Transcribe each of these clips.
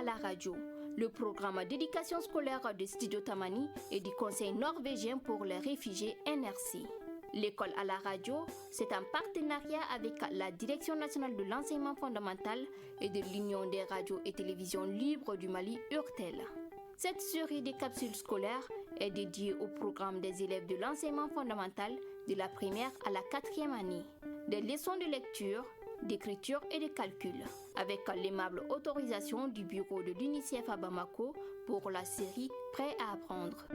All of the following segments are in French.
la radio, le programme d'éducation scolaire de Studio Tamani et du Conseil norvégien pour les réfugiés NRC. L'école à la radio, c'est un partenariat avec la Direction nationale de l'enseignement fondamental et de l'Union des radios et télévisions libres du Mali, URTEL. Cette série de capsules scolaires est dédiée au programme des élèves de l'enseignement fondamental de la première à la 4e année. Des leçons de lecture, d'écriture et de calcul, avec l'aimable autorisation du bureau de l'UNICEF à Bamako pour la série Prêt à apprendre.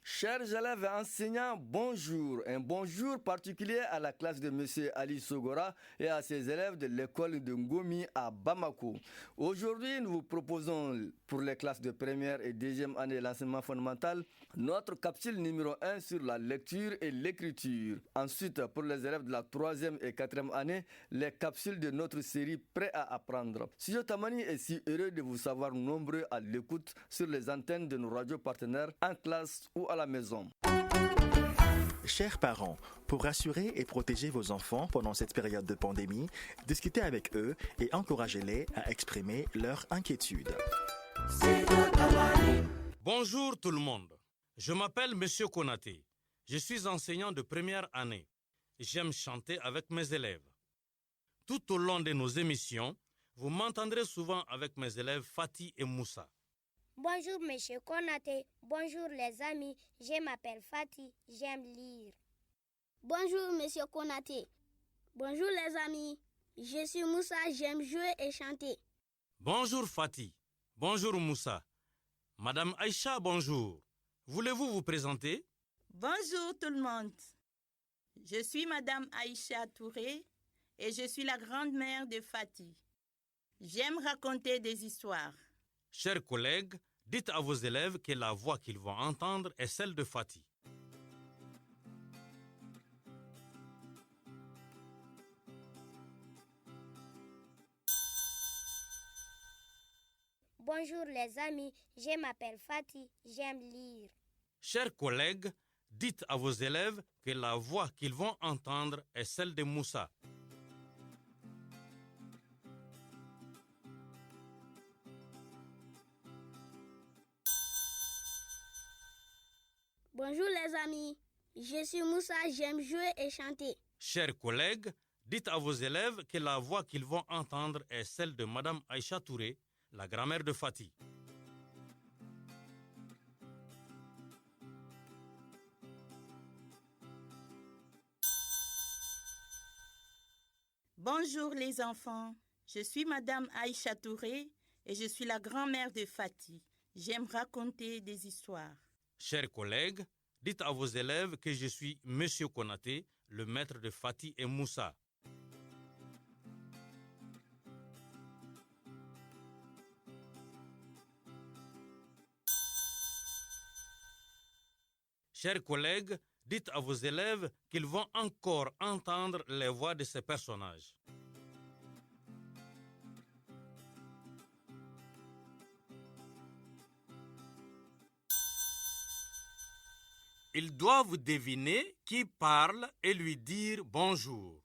Chers élèves et enseignants, bonjour. Un bonjour particulier à la classe de M. Ali Sogora et à ses élèves de l'école de Ngomi à Bamako. Aujourd'hui, nous vous proposons pour les classes de première et deuxième année de l'enseignement fondamental notre capsule numéro 1 sur la lecture et l'écriture. Ensuite, pour les élèves de la 3e et 4e année, les capsules de notre série Prêt à apprendre. Studio Tamani est si heureux de vous savoir nombreux à l'écoute sur les antennes de nos radios partenaires en classe ou à la maison. Chers parents, pour rassurer et protéger vos enfants pendant cette période de pandémie, discutez avec eux et encouragez-les à exprimer leurs inquiétudes. Bonjour tout le monde, je m'appelle Monsieur Konaté. Je suis enseignant de première année. J'aime chanter avec mes élèves. Tout au long de nos émissions, vous m'entendrez souvent avec mes élèves Fatih et Moussa. Bonjour Monsieur Konaté, bonjour les amis, je m'appelle Fatih, j'aime lire. Bonjour Monsieur Konaté, bonjour les amis, je suis Moussa, j'aime jouer et chanter. Bonjour Fatih, bonjour Moussa. Madame Aïcha, bonjour. Voulez-vous vous présenter? Bonjour tout le monde. Je suis Madame Aïcha Touré et je suis la grand-mère de Fatih. J'aime raconter des histoires. Chers collègues, dites à vos élèves que la voix qu'ils vont entendre est celle de Fatih. Bonjour les amis, je m'appelle Fatih, j'aime lire. Chers collègues, dites à vos élèves que la voix qu'ils vont entendre est celle de Moussa. Bonjour les amis, je suis Moussa, j'aime jouer et chanter. Chers collègues, dites à vos élèves que la voix qu'ils vont entendre est celle de Madame Aïcha Touré, la grand-mère de Fatih. Bonjour les enfants, je suis Madame Aïcha Touré et je suis la grand-mère de Fatih. J'aime raconter des histoires. Chers collègues, dites à vos élèves que je suis Monsieur Konaté, le maître de Fatih et Moussa. Chers collègues, dites à vos élèves qu'ils vont encore entendre les voix de ces personnages. Ils doivent deviner qui parle et lui dire bonjour.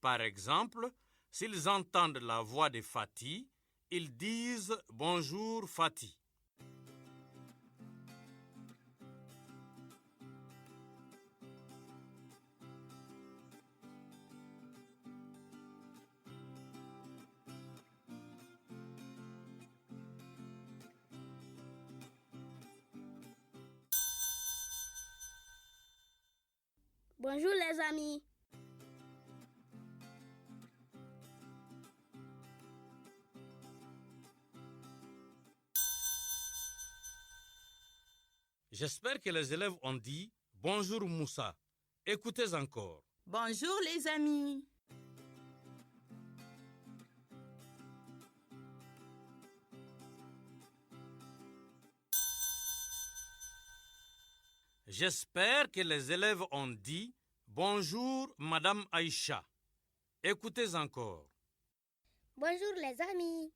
Par exemple, s'ils entendent la voix de Fatih, ils disent bonjour Fatih. Bonjour les amis. J'espère que les élèves ont dit « Bonjour Moussa ». Écoutez encore. Bonjour les amis. J'espère que les élèves ont dit « Bonjour Madame Aïcha ». Écoutez encore. Bonjour les amis.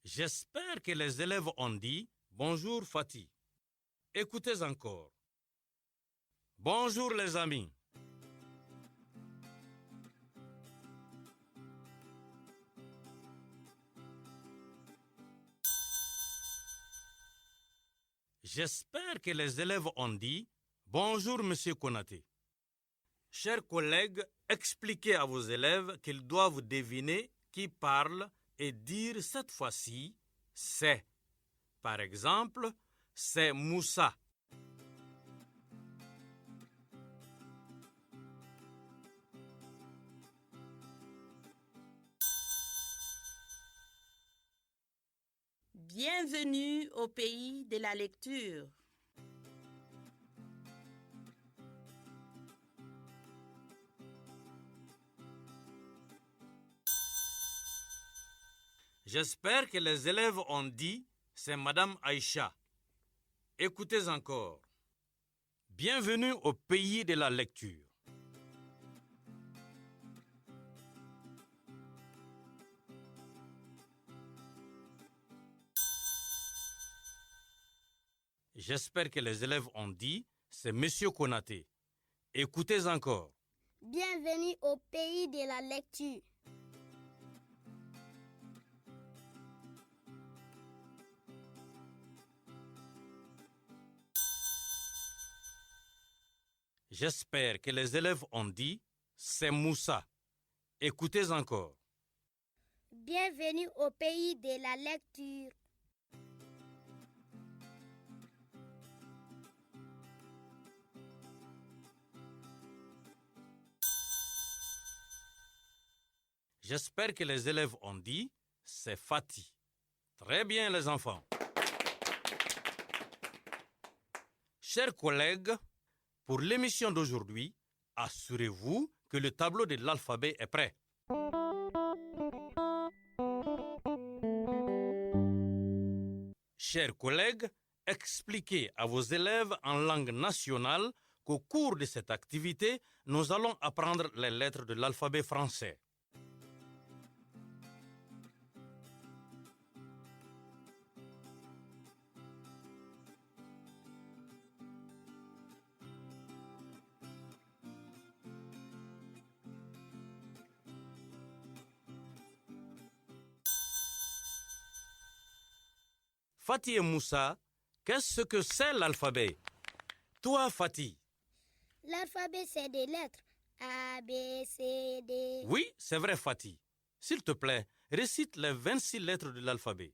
J'espère que les élèves ont dit « Bonjour Fatih ». Écoutez encore. Bonjour les amis. J'espère que les élèves ont dit « Bonjour, Monsieur Konaté ». Chers collègues, expliquez à vos élèves qu'ils doivent deviner qui parle et dire cette fois-ci « c'est ». Par exemple, c'est Moussa. Bienvenue au pays de la lecture. J'espère que les élèves ont dit « c'est Madame Aïcha ». Écoutez encore. Bienvenue au pays de la lecture. J'espère que les élèves ont dit « c'est Monsieur Konaté ». Écoutez encore. Bienvenue au pays de la lecture. J'espère que les élèves ont dit « c'est Moussa ». Écoutez encore. Bienvenue au pays de la lecture. J'espère que les élèves ont dit « c'est Fatih ». Très bien les enfants. Chers collègues, pour l'émission d'aujourd'hui, assurez-vous que le tableau de l'alphabet est prêt. Chers collègues, expliquez à vos élèves en langue nationale qu'au cours de cette activité, nous allons apprendre les lettres de l'alphabet français. Fatih et Moussa, qu'est-ce que c'est l'alphabet? Toi, Fatih. L'alphabet, c'est des lettres. A, B, C, D. Oui, c'est vrai, Fatih. S'il te plaît, récite les 26 lettres de l'alphabet.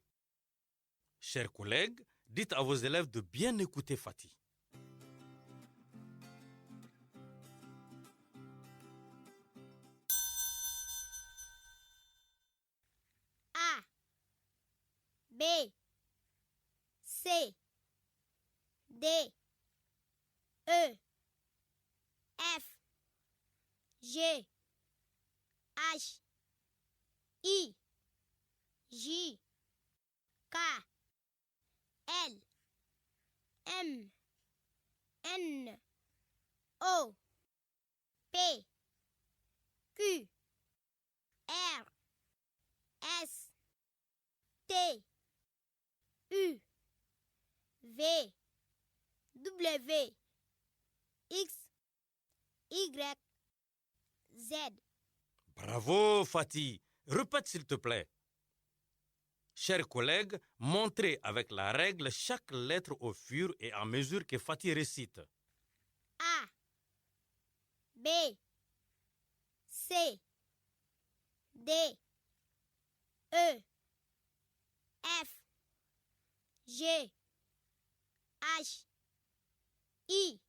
Chers collègues, dites à vos élèves de bien écouter Fatih. A, B, C, D, E, F, G, H, I, J, K, L, M, N, O, P, Q, R, S, T, U, V, W, X, Y, Z. Bravo, Fatih. Répète, s'il te plaît. Chers collègues, montrez avec la règle chaque lettre au fur et à mesure que Fatih récite. A, B, C, D, E, F, G, H, I,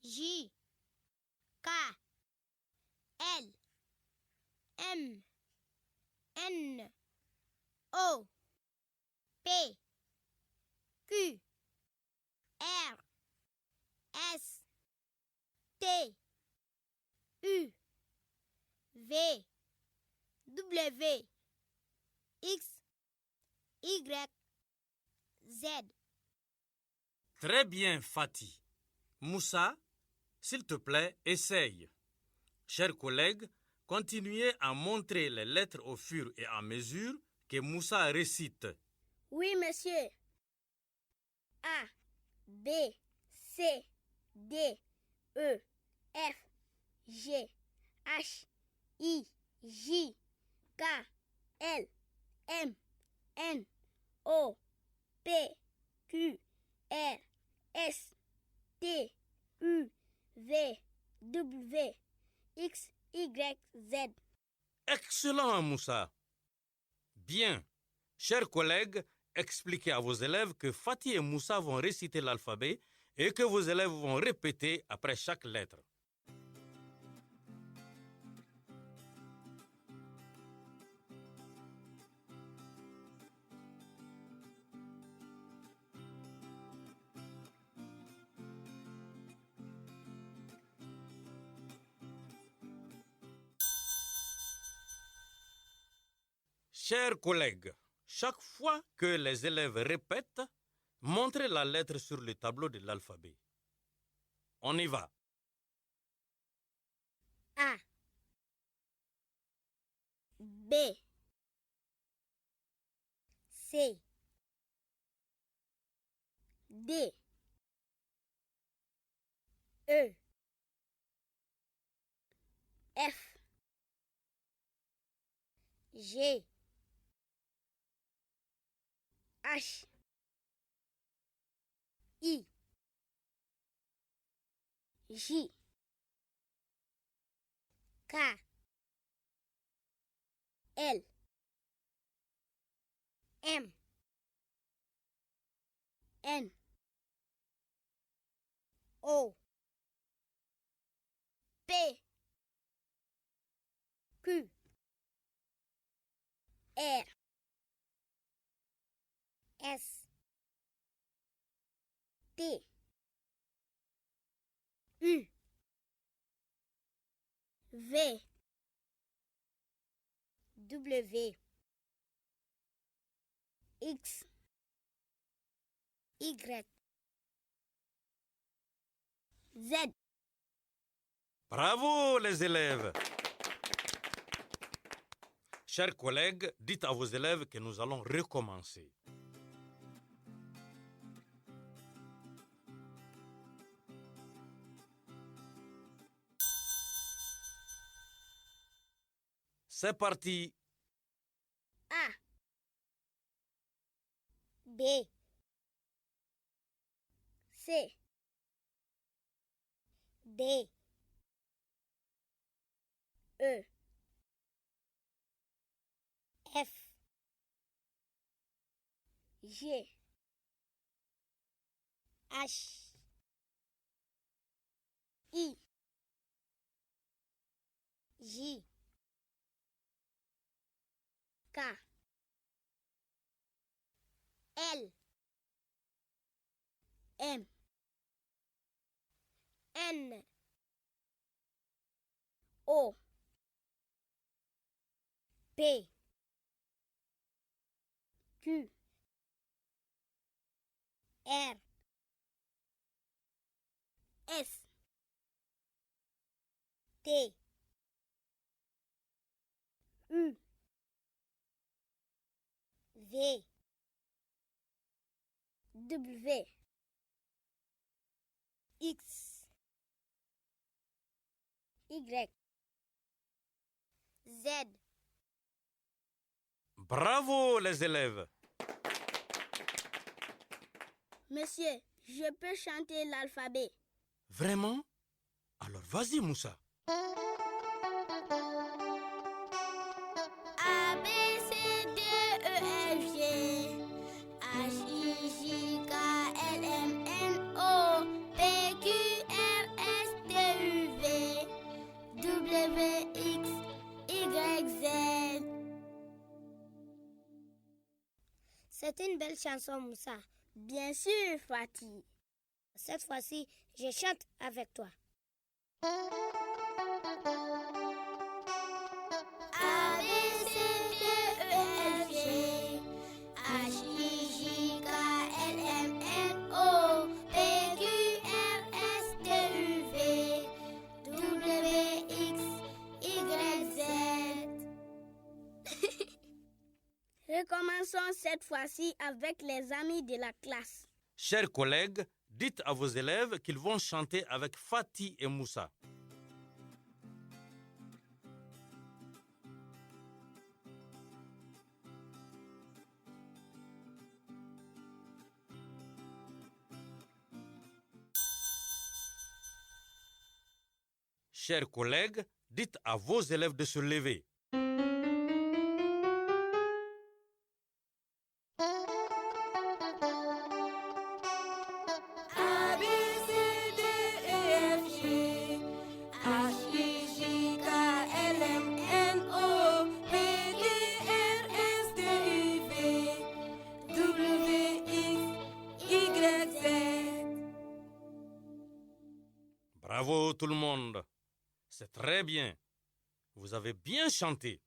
J, K, L, M, N, O, P, Q, R, S, T, U, V, W, X, Y, Z. Très bien, Fatih. Moussa, s'il te plaît, essaye. Chers collègues, continuez à montrer les lettres au fur et à mesure que Moussa récite. Oui, monsieur. A, B, C, D, E, F, G, H, I, J, K, L, M, N, O, P, Q, R, S, T, U, V, W, X, Y, Z. Excellent, Moussa. Bien. Chers collègues, expliquez à vos élèves que Fatih et Moussa vont réciter l'alphabet et que vos élèves vont répéter après chaque lettre. Chers collègues, chaque fois que les élèves répètent, montrez la lettre sur le tableau de l'alphabet. On y va. A, B, C, D, E, F, G, H, I, J, K, L, M, N, O, P, Q, R, S, T, U, V, W, X, Y, Z. Bravo les élèves! Chers collègues, dites à vos élèves que nous allons recommencer. C'est parti. A, B, C, D, E, F, G, H, I, J, K, L, M, N, O, P, Q, R, S, T, U, V, W, X, Y, Z. Bravo les élèves! Monsieur, je peux chanter l'alphabet. Vraiment? Alors vas-y Moussa. A, B, C, D, E, F, G, H, I, J, K, L, M, N, O, P, Q, R, S, T, U, V, W, X, Y, Z. C'est une belle chanson, Moussa. Bien sûr, Fatih. Cette fois-ci, je chante avec toi. A, B, C, D, E, F, G, H, I, J, K, L, M, N, O, P, Q, R, S, T, U, V, W, X, Y, Z. Recommençons cette fois-ci avec les amis de la classe. Chers collègues, dites à vos élèves qu'ils vont chanter avec Fatih et Moussa. Chers collègues, dites à vos élèves de se lever. Bravo tout le monde. C'est très bien. Vous avez bien chanté.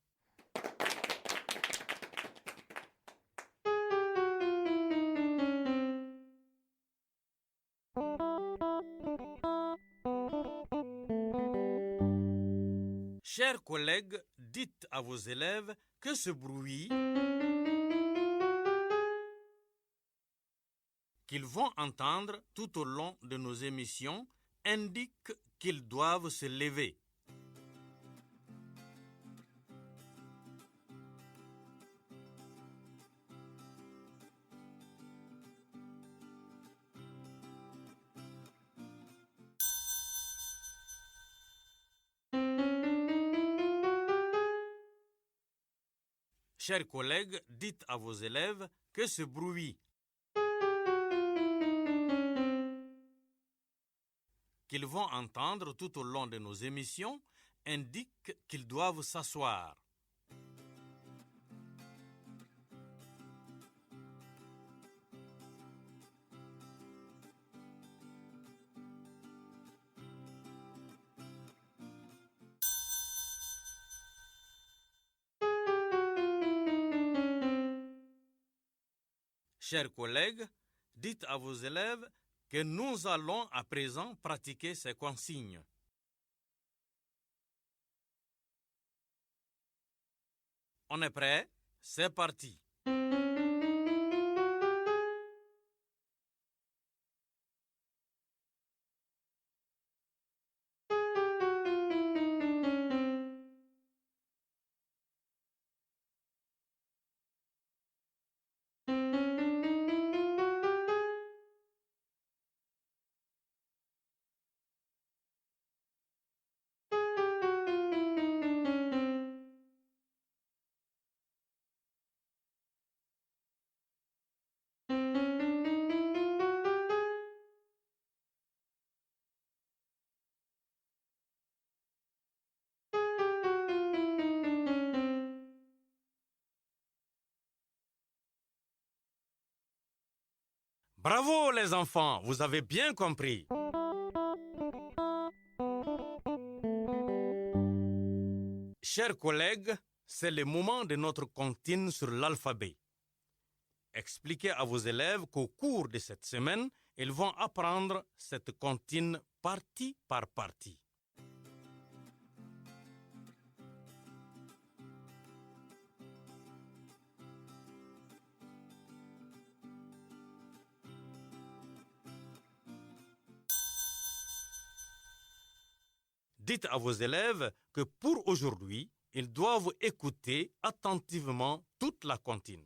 Chers collègues, dites à vos élèves que ce bruit qu'ils vont entendre tout au long de nos émissions indique qu'ils doivent se lever. Chers collègues, dites à vos élèves que ce bruit qu'ils vont entendre tout au long de nos émissions indique qu'ils doivent s'asseoir. Chers collègues, dites à vos élèves que nous allons à présent pratiquer ces consignes. On est prêt? C'est parti. Bravo les enfants, vous avez bien compris. Chers collègues, c'est le moment de notre comptine sur l'alphabet. Expliquez à vos élèves qu'au cours de cette semaine, ils vont apprendre cette comptine partie par partie. Dites à vos élèves que pour aujourd'hui, ils doivent écouter attentivement toute la comptine.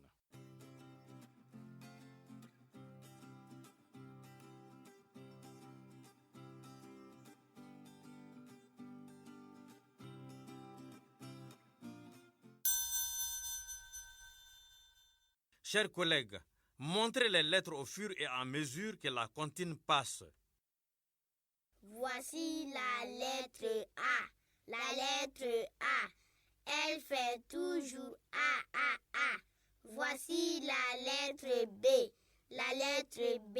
Chers collègues, montrez les lettres au fur et à mesure que la comptine passe. Voici la lettre A. La lettre A. Elle fait toujours A, A, A. Voici la lettre B. La lettre B.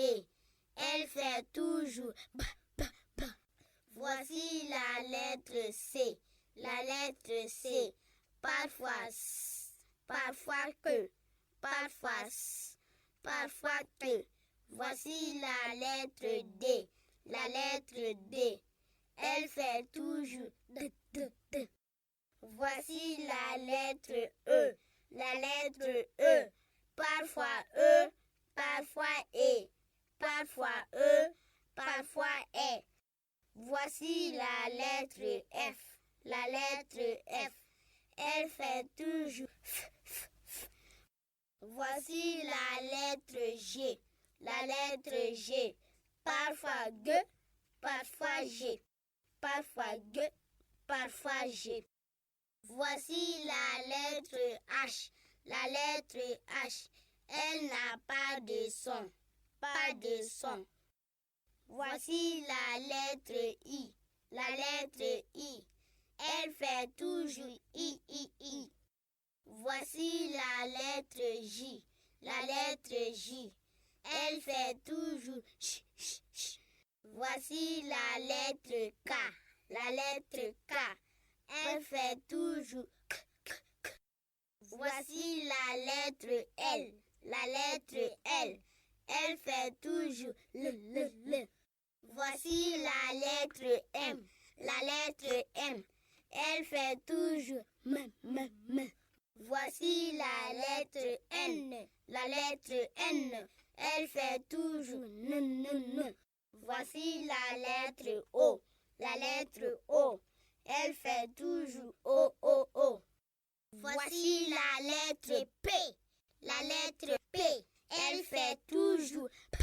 Elle fait toujours B, B, B. Voici la lettre C. La lettre C. Parfois S, parfois que, parfois S, parfois que. Voici la lettre D. La lettre D. Elle fait toujours D, D, D. Voici la lettre E. La lettre E. Parfois E, parfois E. Parfois E, Voici la lettre F. La lettre F, elle fait toujours f, f, f. Voici la lettre G. La lettre G, parfois G, parfois G. Parfois G, parfois G. Voici la lettre H. La lettre H, elle n'a pas de son. Pas de son. Voici la lettre I. La lettre I, elle fait toujours I, I, I. Voici la lettre J. La lettre J, elle fait toujours ch, ch, ch. Voici la lettre K. La lettre K, elle fait toujours k, k, k. Voici la lettre L. La lettre L, elle fait toujours l. Voici la lettre M. La lettre M, elle fait toujours m. Voici la lettre N. La lettre N, elle fait toujours n. Voici la lettre O. La lettre O, elle fait toujours O. Voici la lettre P. La lettre P, elle fait toujours p.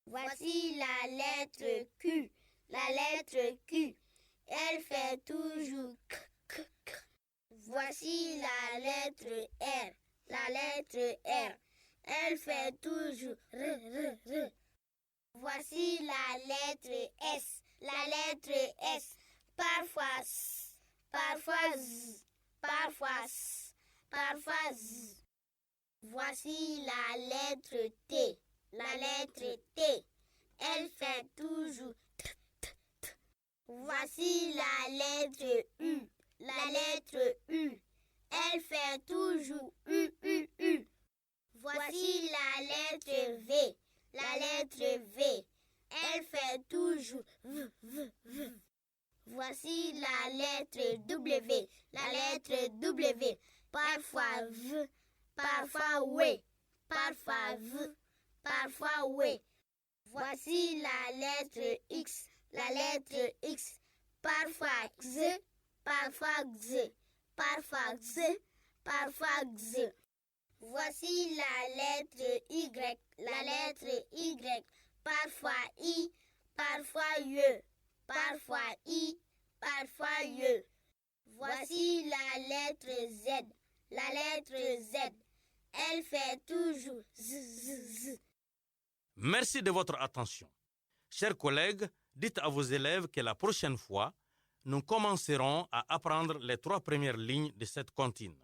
Voici la lettre Q. La lettre Q, elle fait toujours k. Voici la lettre R. La lettre R, elle fait toujours r. Voici la lettre S. La lettre S, parfois S, parfois Z, parfois S, parfois Z. Voici la lettre T. La lettre T, elle fait toujours t. Voici la lettre U. La lettre U, elle fait toujours U. Voici la lettre V. La lettre V, elle fait toujours V. Voici la lettre W. La lettre W, parfois V, parfois W, parfois V, parfois W. Voici la lettre X. La lettre X, parfois X, parfois X, parfois X, parfois X. Voici la lettre Y. La lettre Y, parfois I, parfois Y, parfois I, parfois Y. Voici la lettre Z. La lettre Z, elle fait toujours Z. Merci de votre attention. Chers collègues, dites à vos élèves que la prochaine fois, nous commencerons à apprendre les 3 premières lignes de cette comptine.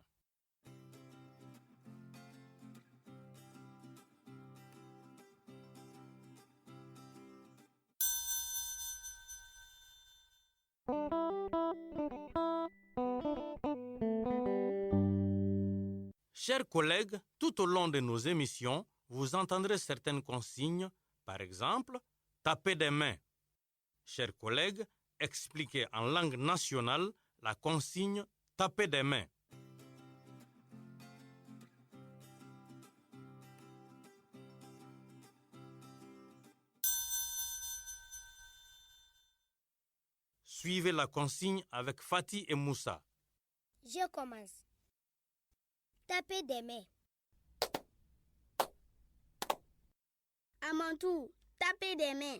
Chers collègues, tout au long de nos émissions, vous entendrez certaines consignes, par exemple, taper des mains. Chers collègues, expliquez en langue nationale la consigne taper des mains. Suivez la consigne avec Fatih et Moussa. Je commence. Taper des mains. À mon tour, taper des mains.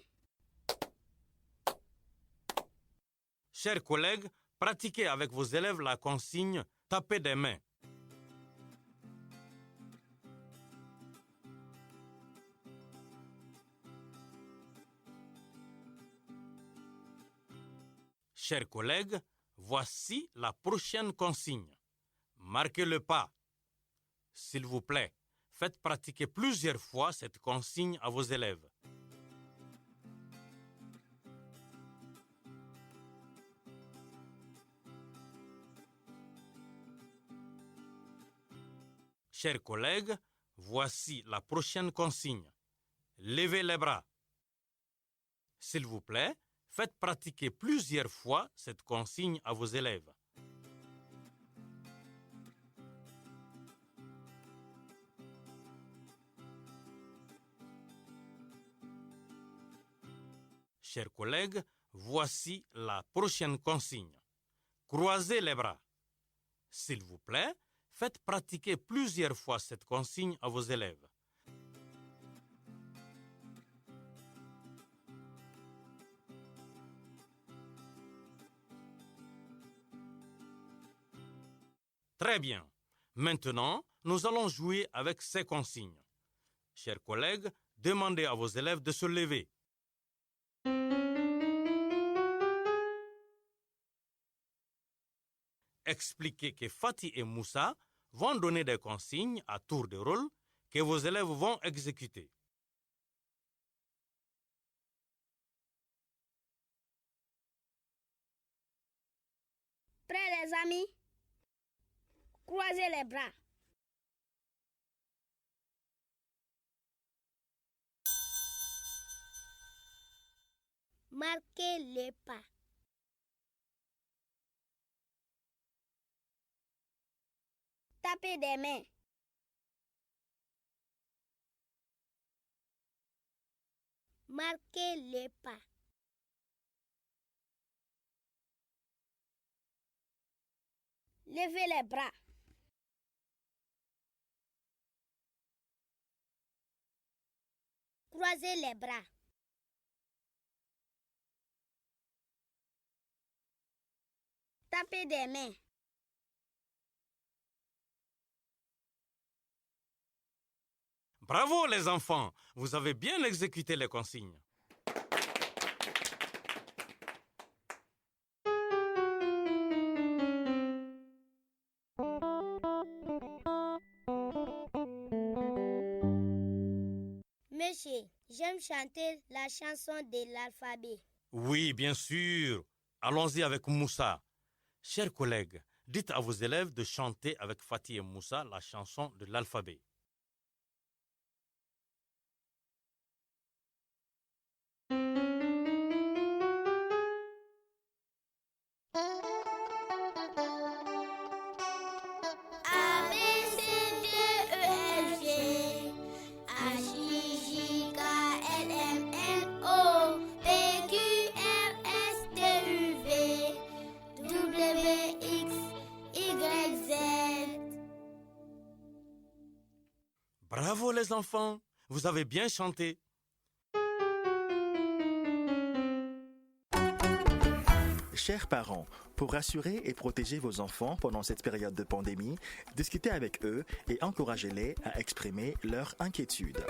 Chers collègues, pratiquez avec vos élèves la consigne taper des mains. Chers collègues, voici la prochaine consigne. Marquez le pas. S'il vous plaît, faites pratiquer plusieurs fois cette consigne à vos élèves. Chers collègues, voici la prochaine consigne. Levez les bras. S'il vous plaît, faites pratiquer plusieurs fois cette consigne à vos élèves. Chers collègues, Voici la prochaine consigne. Croisez les bras. S'il vous plaît, faites pratiquer plusieurs fois cette consigne à vos élèves. Très bien. Maintenant, nous allons jouer avec ces consignes. Chers collègues, demandez à vos élèves de se lever. Expliquez que Fatih et Moussa vont donner des consignes à tour de rôle que vos élèves vont exécuter. Prêts les amis? Croisez les bras. Marquez les pas. Tapez des mains. Marquez les pas. Levez les bras. Croisez les bras. Tapez des mains. Bravo les enfants, vous avez bien exécuté les consignes. Monsieur, j'aime chanter la chanson de l'alphabet. Oui, bien sûr. Allons-y avec Moussa. Chers collègues, dites à vos élèves de chanter avec Fatih et Moussa la chanson de l'alphabet. Bravo les enfants, vous avez bien chanté. Chers parents, pour rassurer et protéger vos enfants pendant cette période de pandémie, discutez avec eux et encouragez-les à exprimer leurs inquiétudes.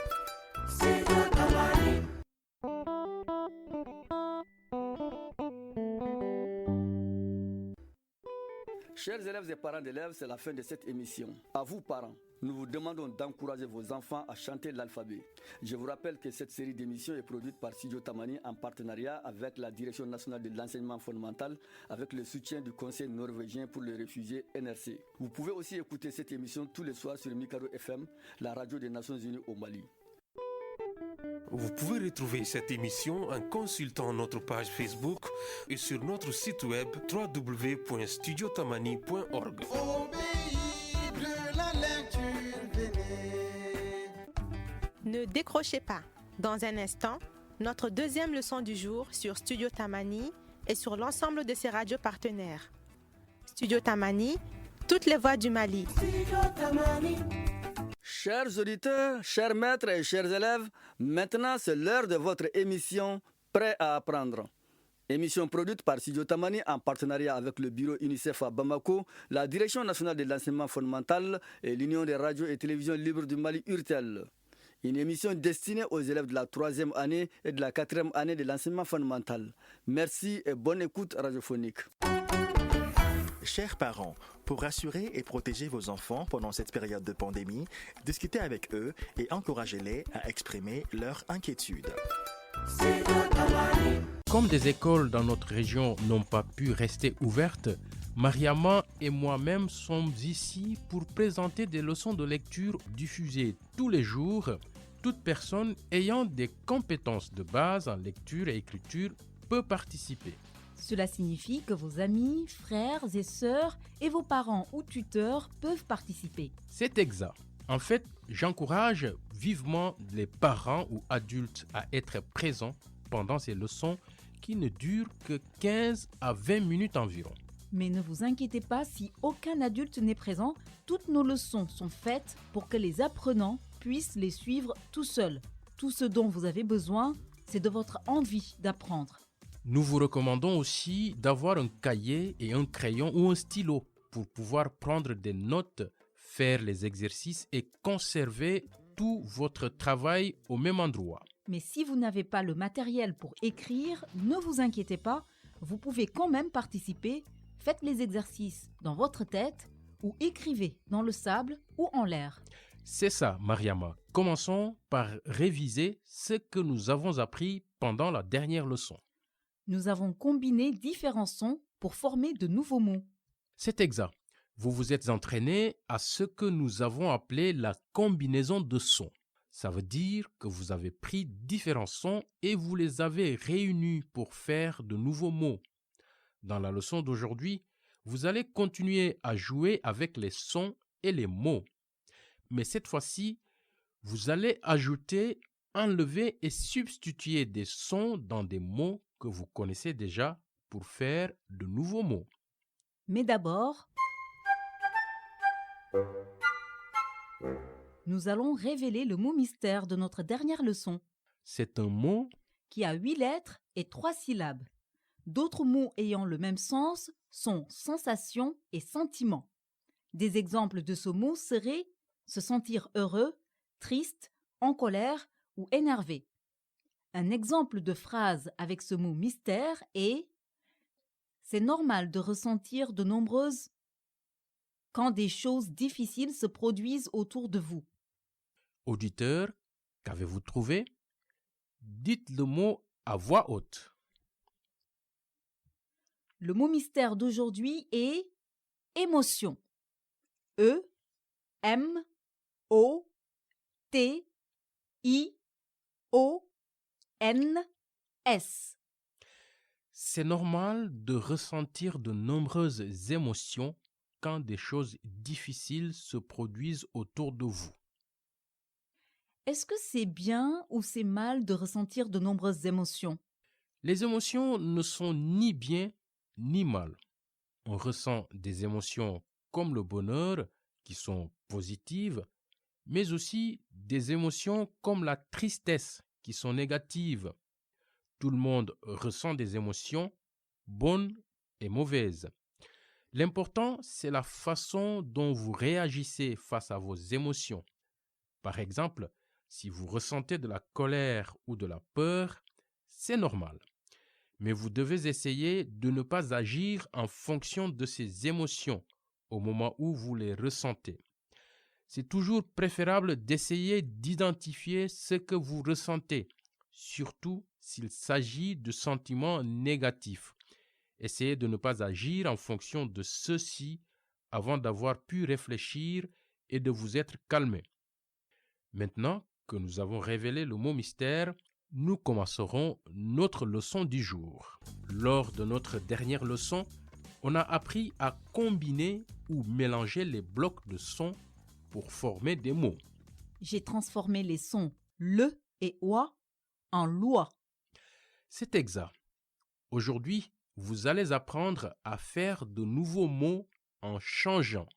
Chers élèves et parents d'élèves, c'est la fin de cette émission. À vous parents, nous vous demandons d'encourager vos enfants à chanter l'alphabet. Je vous rappelle que cette série d'émissions est produite par Studio Tamani en partenariat avec la Direction nationale de l'enseignement fondamental avec le soutien du Conseil norvégien pour les réfugiés NRC. Vous pouvez aussi écouter cette émission tous les soirs sur Mikaro FM, la radio des Nations Unies au Mali. Vous pouvez retrouver cette émission en consultant notre page Facebook et sur notre site web www.studiotamani.org. Ne décrochez pas. Dans un instant, notre deuxième leçon du jour sur Studio Tamani et sur l'ensemble de ses radios partenaires. Studio Tamani, toutes les voix du Mali. Chers auditeurs, chers maîtres et chers élèves, maintenant c'est l'heure de votre émission Prêt à apprendre. Émission produite par Studio Tamani en partenariat avec le bureau UNICEF à Bamako, la Direction nationale de l'enseignement fondamental et l'Union des radios et télévisions libres du Mali URTEL. Une émission destinée aux élèves de la 3e année et de la 4e année de l'enseignement fondamental. Merci et bonne écoute radiophonique. Chers parents, pour rassurer et protéger vos enfants pendant cette période de pandémie, discutez avec eux et encouragez-les à exprimer leurs inquiétudes. Comme des écoles dans notre région n'ont pas pu rester ouvertes, Mariama et moi-même sommes ici pour présenter des leçons de lecture diffusées tous les jours. Toute personne ayant des compétences de base en lecture et écriture peut participer. Cela signifie que vos amis, frères et sœurs et vos parents ou tuteurs peuvent participer. C'est exact. En fait, j'encourage vivement les parents ou adultes à être présents pendant ces leçons qui ne dure que 15 à 20 minutes environ. Mais ne vous inquiétez pas, si aucun adulte n'est présent, toutes nos leçons sont faites pour que les apprenants puissent les suivre tout seuls. Tout ce dont vous avez besoin, c'est de votre envie d'apprendre. Nous vous recommandons aussi d'avoir un cahier et un crayon ou un stylo pour pouvoir prendre des notes, faire les exercices et conserver tout votre travail au même endroit. Mais si vous n'avez pas le matériel pour écrire, ne vous inquiétez pas, vous pouvez quand même participer. Faites les exercices dans votre tête ou écrivez dans le sable ou en l'air. C'est ça, Mariama. Commençons par réviser ce que nous avons appris pendant la dernière leçon. Nous avons combiné différents sons pour former de nouveaux mots. C'est exact. Vous vous êtes entraîné à ce que nous avons appelé la combinaison de sons. Ça veut dire que vous avez pris différents sons et vous les avez réunis pour faire de nouveaux mots. Dans la leçon d'aujourd'hui, vous allez continuer à jouer avec les sons et les mots. Mais cette fois-ci, vous allez ajouter, enlever et substituer des sons dans des mots que vous connaissez déjà pour faire de nouveaux mots. Mais d'abord, nous allons révéler le mot mystère de notre dernière leçon. C'est un mot qui a 8 lettres et 3 syllabes. D'autres mots ayant le même sens sont sensation et sentiment. Des exemples de ce mot seraient se sentir heureux, triste, en colère ou énervé. Un exemple de phrase avec ce mot mystère est « C'est normal de ressentir de nombreuses quand des choses difficiles se produisent autour de vous. » Auditeur, qu'avez-vous trouvé? Dites le mot à voix haute. Le mot mystère d'aujourd'hui est émotion. E-M-O-T-I-O-N-S. C'est normal de ressentir de nombreuses émotions quand des choses difficiles se produisent autour de vous. Est-ce que c'est bien ou c'est mal de ressentir de nombreuses émotions? Les émotions ne sont ni bien ni mal. On ressent des émotions comme le bonheur, qui sont positives, mais aussi des émotions comme la tristesse, qui sont négatives. Tout le monde ressent des émotions, bonnes et mauvaises. L'important, c'est la façon dont vous réagissez face à vos émotions. Par exemple, si vous ressentez de la colère ou de la peur, c'est normal. Mais vous devez essayer de ne pas agir en fonction de ces émotions au moment où vous les ressentez. C'est toujours préférable d'essayer d'identifier ce que vous ressentez, surtout s'il s'agit de sentiments négatifs. Essayez de ne pas agir en fonction de ceux-ci avant d'avoir pu réfléchir et de vous être calmé. Maintenant que nous avons révélé le mot mystère, nous commencerons notre leçon du jour. Lors de notre dernière leçon, on a appris à combiner ou mélanger les blocs de sons pour former des mots. J'ai transformé les sons le et oie en loi. C'est exact. Aujourd'hui, vous allez apprendre à faire de nouveaux mots en changeant,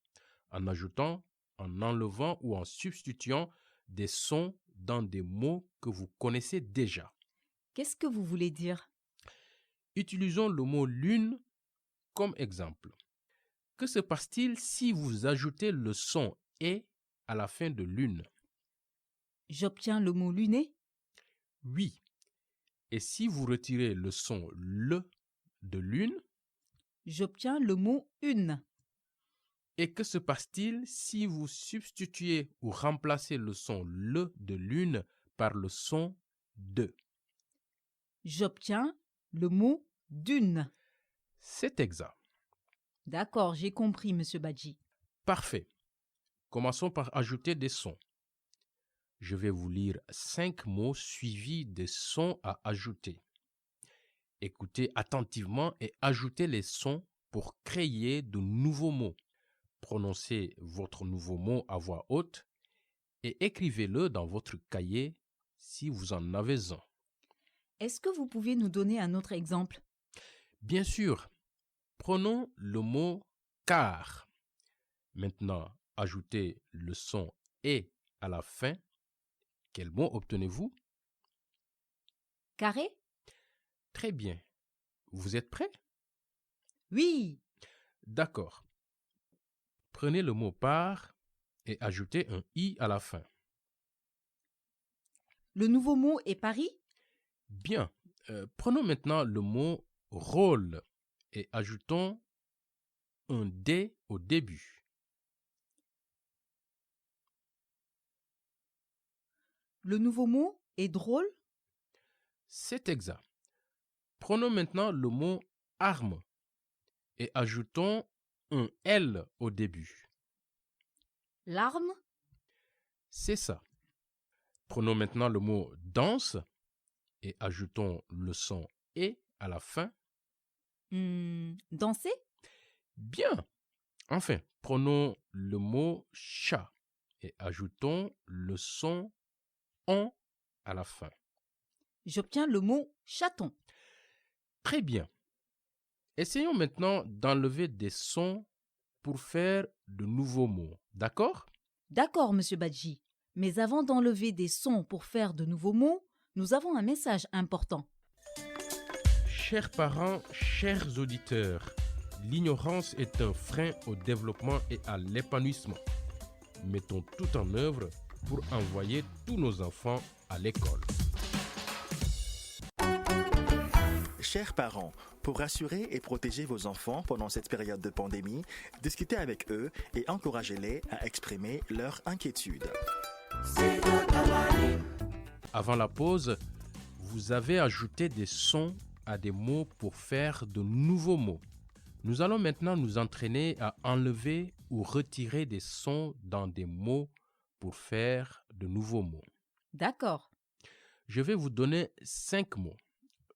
en ajoutant, en enlevant ou en substituant des sons dans des mots que vous connaissez déjà. Qu'est-ce que vous voulez dire? Utilisons le mot lune comme exemple. Que se passe-t-il si vous ajoutez le son « et » à la fin de lune? J'obtiens le mot luné? Oui. Et si vous retirez le son « le » de lune? J'obtiens le mot une. Et que se passe-t-il si vous substituez ou remplacez le son « le » de lune par le son « de » ? J'obtiens le mot d'une. C'est exact. D'accord, j'ai compris, Monsieur Badji. Parfait. Commençons par ajouter des sons. Je vais vous lire 5 mots suivis des sons à ajouter. Écoutez attentivement et ajoutez les sons pour créer de nouveaux mots. Prononcez votre nouveau mot à voix haute et écrivez-le dans votre cahier si vous en avez un. Est-ce que vous pouvez nous donner un autre exemple? Bien sûr. Prenons le mot car. Maintenant, ajoutez le son et à la fin. Quel mot obtenez-vous? Carré? Très bien. Vous êtes prêts? Oui. D'accord. Prenez le mot par et ajoutez un i à la fin. Le nouveau mot est Paris? Bien. Prenons maintenant le mot rôle et ajoutons un D au début. Le nouveau mot est drôle? C'est exact. Prenons maintenant le mot arme et ajoutons un L au début. L'arme? C'est ça. Prenons maintenant le mot danse et ajoutons le son et à la fin. Danser? Bien. Enfin, prenons le mot chat et ajoutons le son on à la fin. J'obtiens le mot chaton. Très bien. Essayons maintenant d'enlever des sons pour faire de nouveaux mots. D'accord? D'accord, Monsieur Badji. Mais avant d'enlever des sons pour faire de nouveaux mots, nous avons un message important. Chers parents, chers auditeurs, l'ignorance est un frein au développement et à l'épanouissement. Mettons tout en œuvre pour envoyer tous nos enfants à l'école. Chers parents, pour rassurer et protéger vos enfants pendant cette période de pandémie, discutez avec eux et encouragez-les à exprimer leur inquiétude. Avant la pause, vous avez ajouté des sons à des mots pour faire de nouveaux mots. Nous allons maintenant nous entraîner à enlever ou retirer des sons dans des mots pour faire de nouveaux mots. D'accord. Je vais vous donner 5 mots.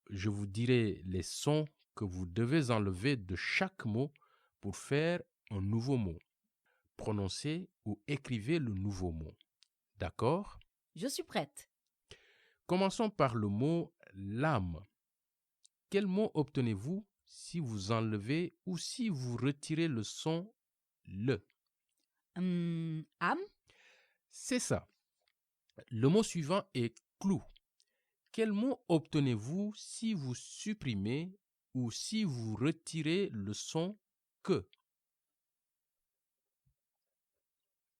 Je vous dirai les sons que vous devez enlever de chaque mot pour faire un nouveau mot. Prononcez ou écrivez le nouveau mot. D'accord? Je suis prête. Commençons par le mot lame. Quel mot obtenez-vous si vous enlevez ou si vous retirez le son le? Âme? C'est ça. Le mot suivant est clou. Quel mot obtenez-vous si vous supprimez ou si vous retirez le son que?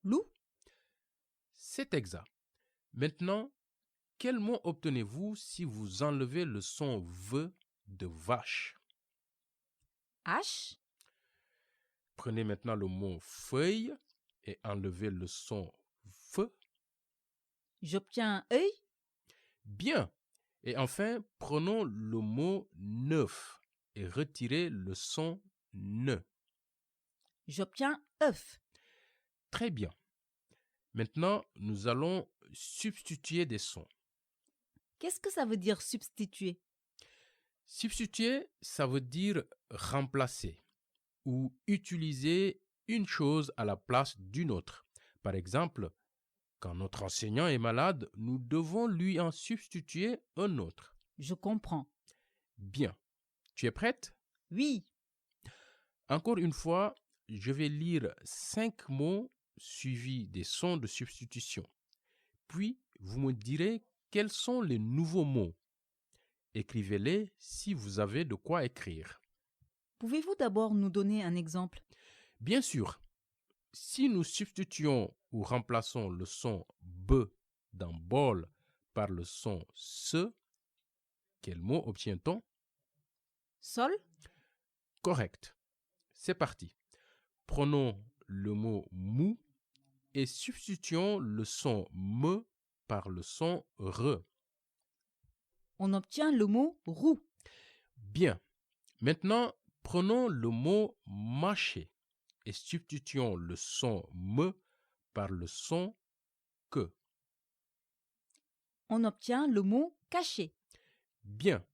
Loup? C'est exact. Maintenant, quel mot obtenez-vous si vous enlevez le son v de vache? H? Prenez maintenant le mot feuille et enlevez le son f. J'obtiens un œil? Bien. Et enfin, prenons le mot neuf et retirez le son ne. J'obtiens œuf. Très bien. Maintenant, nous allons substituer des sons. Qu'est-ce que ça veut dire substituer? Substituer, ça veut dire remplacer ou utiliser une chose à la place d'une autre. Par exemple, quand notre enseignant est malade, nous devons lui en substituer un autre. Je comprends. Bien. Tu es prête? Oui. Encore une fois, je vais lire 5 mots suivis des sons de substitution. Puis, vous me direz quels sont les nouveaux mots. Écrivez-les si vous avez de quoi écrire. Pouvez-vous d'abord nous donner un exemple? Bien sûr. Si nous substituons ou remplaçons le son B dans bol par le son se, quel mot obtient-on? Sol? Correct. C'est parti. Prenons le mot mou et substituons le son me par le son re. On obtient le mot roux. Bien. Maintenant, prenons le mot mâcher et substituons le son me par le son que. On obtient le mot caché. Bien.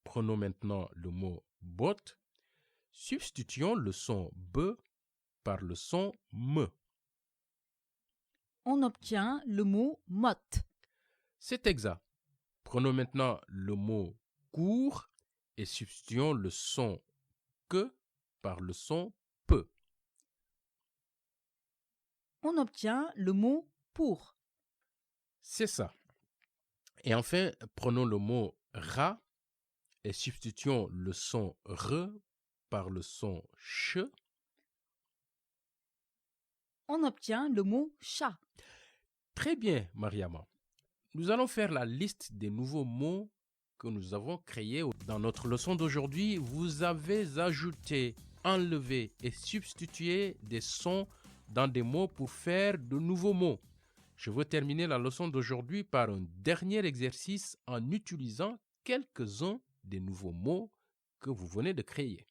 Prenons maintenant le mot botte. Substituons le son b par le son me. On obtient le mot motte. C'est exact. Prenons maintenant le mot cours et substituons le son que par le son peu. On obtient le mot pour. C'est ça. Et enfin, prenons le mot rat et substituons le son re par le son ch. On obtient le mot chat. Très bien, Mariama. Nous allons faire la liste des nouveaux mots que nous avons créés. Dans notre leçon d'aujourd'hui, vous avez ajouté, enlevé et substitué des sons dans des mots pour faire de nouveaux mots. Je veux terminer la leçon d'aujourd'hui par un dernier exercice en utilisant quelques-uns des nouveaux mots que vous venez de créer.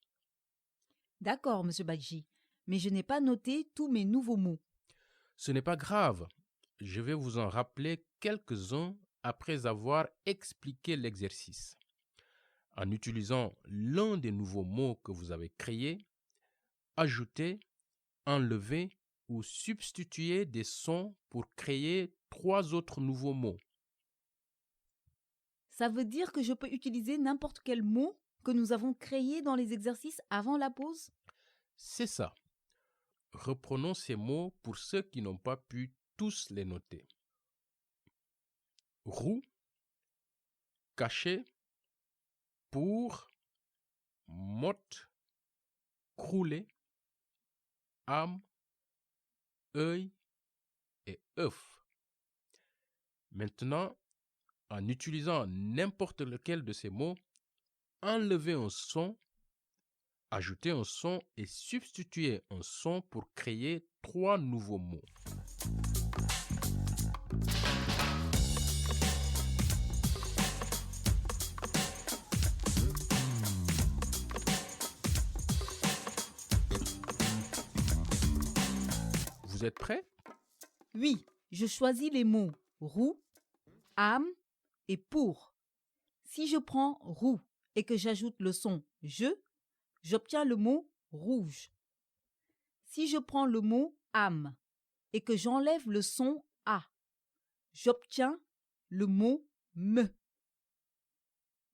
D'accord, Monsieur Badji, mais je n'ai pas noté tous mes nouveaux mots. Ce n'est pas grave. Je vais vous en rappeler quelques-uns après avoir expliqué l'exercice. En utilisant l'un des nouveaux mots que vous avez créés, ajoutez, enlevez ou substituez des sons pour créer 3 autres nouveaux mots. Ça veut dire que je peux utiliser n'importe quel mot que nous avons créé dans les exercices avant la pause? C'est ça. Reprenons ces mots pour ceux qui n'ont pas pu tous les noter. Roue, caché, pour, motte, crouler, âme, œil et œuf. Maintenant, en utilisant n'importe lequel de ces mots, enlevez un son, ajoutez un son et substituez un son pour créer 3 nouveaux mots. Vous êtes prêts? Oui, je choisis les mots roue, âme et pour. Si je prends roue et que j'ajoute le son je, j'obtiens le mot rouge. Si je prends le mot âme et que j'enlève le son a, j'obtiens le mot me.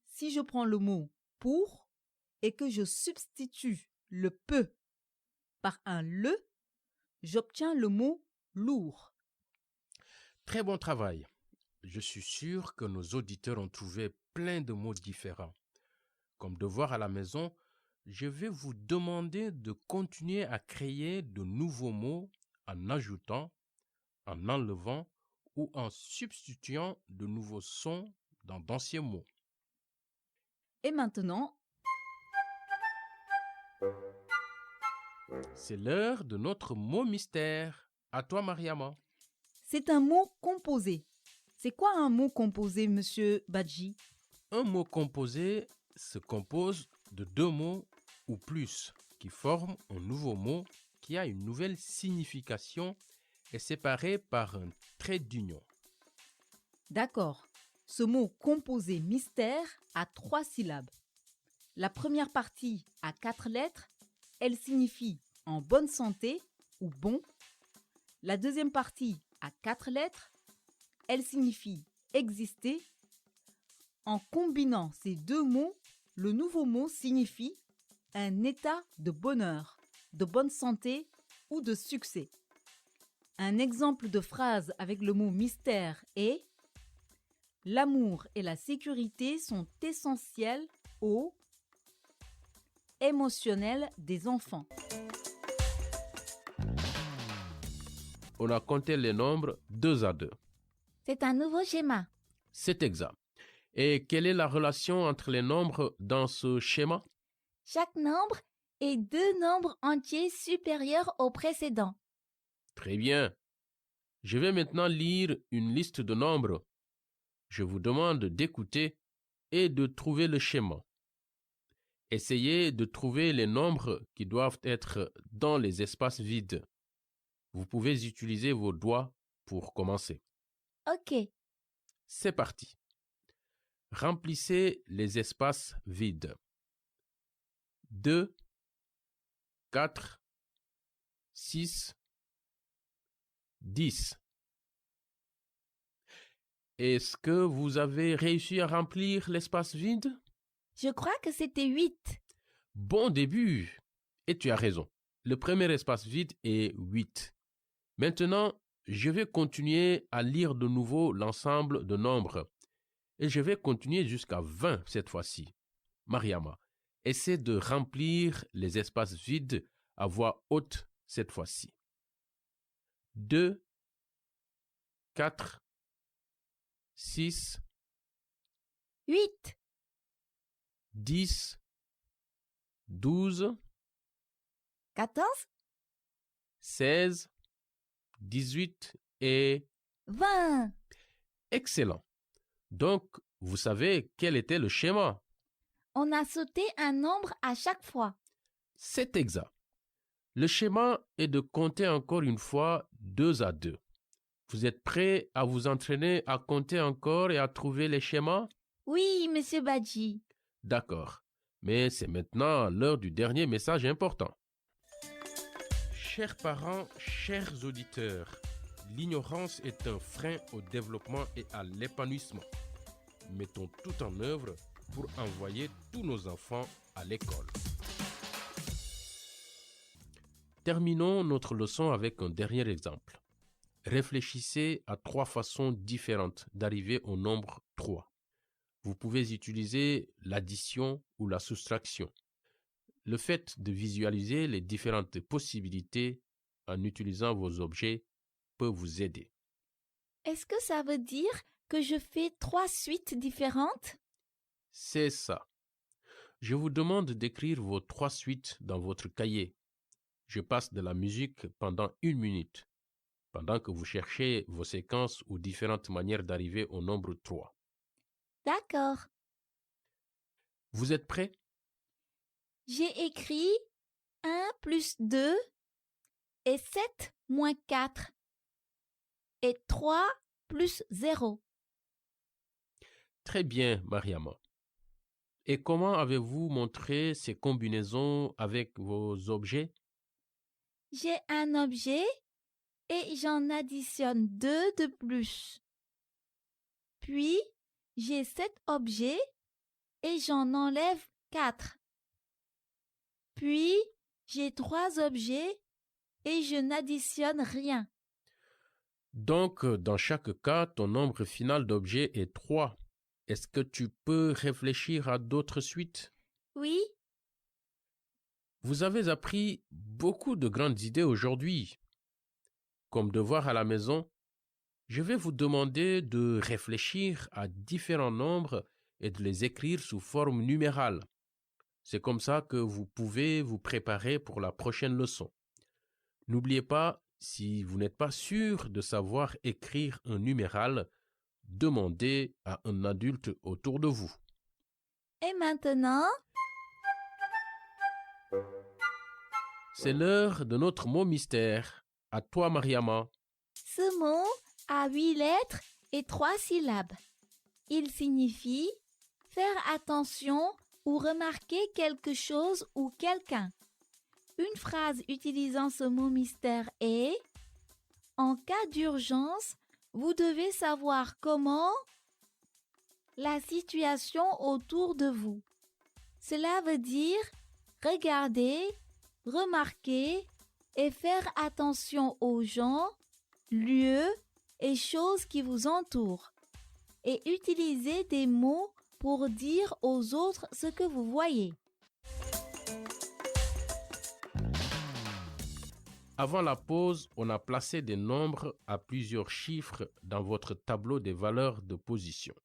Si je prends le mot pour et que je substitue le peu par un le, j'obtiens le mot lourd. Très bon travail. Je suis sûr que nos auditeurs ont trouvé plein de mots différents. Comme devoir à la maison, je vais vous demander de continuer à créer de nouveaux mots en ajoutant, en enlevant ou en substituant de nouveaux sons dans d'anciens mots. Et maintenant, c'est l'heure de notre mot mystère. À toi, Mariama. C'est un mot composé. C'est quoi un mot composé, Monsieur Badji? Un mot composé se compose de 2 mots ou plus qui forment un nouveau mot qui a une nouvelle signification et séparé par un trait d'union. D'accord. Ce mot composé mystère a 3 syllabes. La première partie a 4 lettres. Elle signifie en bonne santé ou bon. La deuxième partie a 4 lettres. Elle signifie exister. En combinant ces 2 mots, le nouveau mot signifie un état de bonheur, de bonne santé ou de succès. Un exemple de phrase avec le mot mystère est « L'amour et la sécurité sont essentiels au émotionnel des enfants. » On a compté les nombres 2 à 2. C'est un nouveau schéma. C'est exact. Et quelle est la relation entre les nombres dans ce schéma? Chaque nombre est 2 nombres entiers supérieurs au précédent. Très bien. Je vais maintenant lire une liste de nombres. Je vous demande d'écouter et de trouver le schéma. Essayez de trouver les nombres qui doivent être dans les espaces vides. Vous pouvez utiliser vos doigts pour commencer. Ok. C'est parti. Remplissez les espaces vides. 2, 4, 6, 10. Est-ce que vous avez réussi à remplir l'espace vide? Je crois que c'était 8. Bon début. Et tu as raison. Le premier espace vide est 8. Maintenant, je vais continuer à lire de nouveau l'ensemble de nombres. Et je vais continuer jusqu'à 20 cette fois-ci. Mariama, essaie de remplir les espaces vides à voix haute cette fois-ci. 2, 4, 6, 8, 10, 12, 14, 16, 18 et 20. Excellent. Donc, vous savez quel était le schéma? On a sauté un nombre à chaque fois. C'est exact. Le schéma est de compter encore une fois 2 à 2. Vous êtes prêts à vous entraîner à compter encore et à trouver les schémas? Oui, Monsieur Badji. D'accord. Mais c'est maintenant l'heure du dernier message important. Chers parents, chers auditeurs, l'ignorance est un frein au développement et à l'épanouissement. Mettons tout en œuvre pour envoyer tous nos enfants à l'école. Terminons notre leçon avec un dernier exemple. Réfléchissez à 3 façons différentes d'arriver au nombre 3. Vous pouvez utiliser l'addition ou la soustraction. Le fait de visualiser les différentes possibilités en utilisant vos objets peut vous aider. Est-ce que ça veut dire que je fais 3 suites différentes? C'est ça. Je vous demande d'écrire vos 3 suites dans votre cahier. Je passe de la musique pendant 1 minute, pendant que vous cherchez vos séquences ou différentes manières d'arriver au nombre 3. D'accord. Vous êtes prêts? J'ai écrit 1 plus 2 et 7 moins 4 et 3 plus 0. Très bien, Mariama. Et comment avez-vous montré ces combinaisons avec vos objets? J'ai un objet et j'en additionne 2 de plus. Puis, j'ai 7 objets et j'en enlève 4. Puis, j'ai 3 objets et je n'additionne rien. Donc, dans chaque cas, ton nombre final d'objets est 3. Est-ce que tu peux réfléchir à d'autres suites? Oui. Vous avez appris beaucoup de grandes idées aujourd'hui. Comme devoir à la maison, je vais vous demander de réfléchir à différents nombres et de les écrire sous forme numérale. C'est comme ça que vous pouvez vous préparer pour la prochaine leçon. N'oubliez pas, si vous n'êtes pas sûr de savoir écrire un numéral, demandez à un adulte autour de vous. Et maintenant? C'est l'heure de notre mot mystère. À toi, Mariama. Ce mot a 8 lettres et 3 syllabes. Il signifie faire attention ou remarquer quelque chose ou quelqu'un. Une phrase utilisant ce mot mystère est « En cas d'urgence, vous devez savoir comment la situation autour de vous. » Cela veut dire regarder, remarquer et faire attention aux gens, lieux et choses qui vous entourent. Et utiliser des mots pour dire aux autres ce que vous voyez. Avant la pause, on a placé des nombres à plusieurs chiffres dans votre tableau des valeurs de position.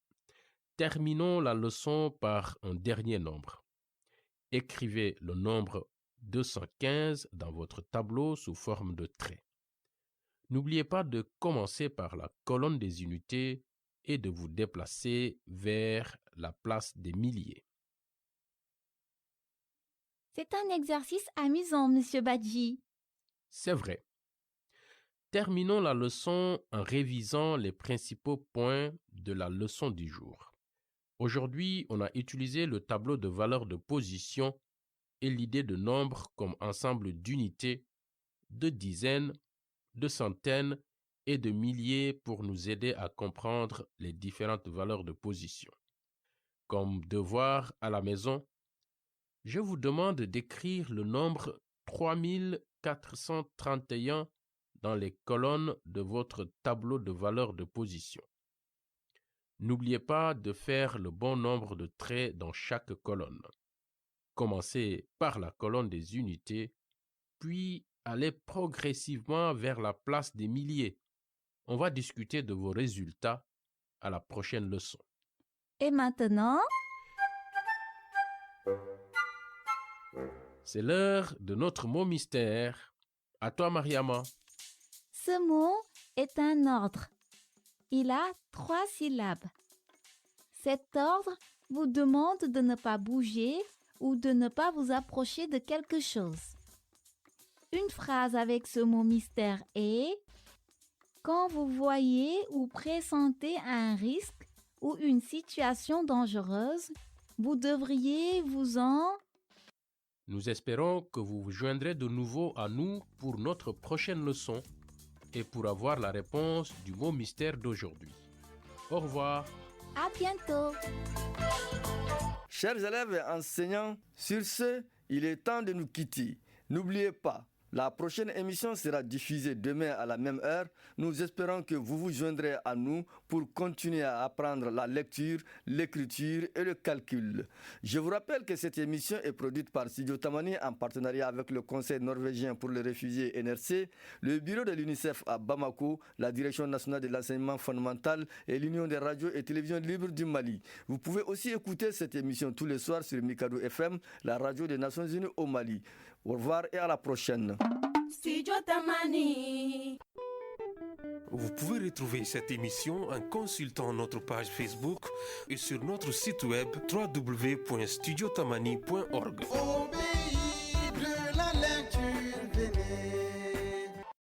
Terminons la leçon par un dernier nombre. Écrivez le nombre 215 dans votre tableau sous forme de trait. N'oubliez pas de commencer par la colonne des unités et de vous déplacer vers la place des milliers. C'est un exercice amusant, Monsieur Badji. C'est vrai. Terminons la leçon en révisant les principaux points de la leçon du jour. Aujourd'hui, on a utilisé le tableau de valeurs de position et l'idée de nombre comme ensemble d'unités, de dizaines, de centaines et de milliers pour nous aider à comprendre les différentes valeurs de position. Comme devoir à la maison, je vous demande d'écrire le nombre 3431 dans les colonnes de votre tableau de valeurs de position. N'oubliez pas de faire le bon nombre de traits dans chaque colonne. Commencez par la colonne des unités, puis allez progressivement vers la place des milliers. On va discuter de vos résultats à la prochaine leçon. Et maintenant, c'est l'heure de notre mot mystère. À toi, Mariama. ce mot est un ordre. Il a 3 syllabes. Cet ordre vous demande de ne pas bouger ou de ne pas vous approcher de quelque chose. Une phrase avec ce mot mystère est « Quand vous voyez ou pressentez un risque ou une situation dangereuse, vous devriez vous en... » Nous espérons que vous vous joindrez de nouveau à nous pour notre prochaine leçon et pour avoir la réponse du mot mystère d'aujourd'hui. Au revoir. À bientôt. Chers élèves et enseignants, sur ce, il est temps de nous quitter. N'oubliez pas, la prochaine émission sera diffusée demain à la même heure. Nous espérons que vous vous joindrez à nous pour continuer à apprendre la lecture, l'écriture et le calcul. Je vous rappelle que cette émission est produite par Studio Tamani en partenariat avec le Conseil norvégien pour les réfugiés NRC, le bureau de l'UNICEF à Bamako, la Direction nationale de l'enseignement fondamental et l'Union des radios et télévisions libres du Mali. Vous pouvez aussi écouter cette émission tous les soirs sur Mikado FM, la radio des Nations Unies au Mali. Au revoir et à la prochaine. Studio Tamani. Vous pouvez retrouver cette émission en consultant notre page Facebook et sur notre site web www.studiotamani.org.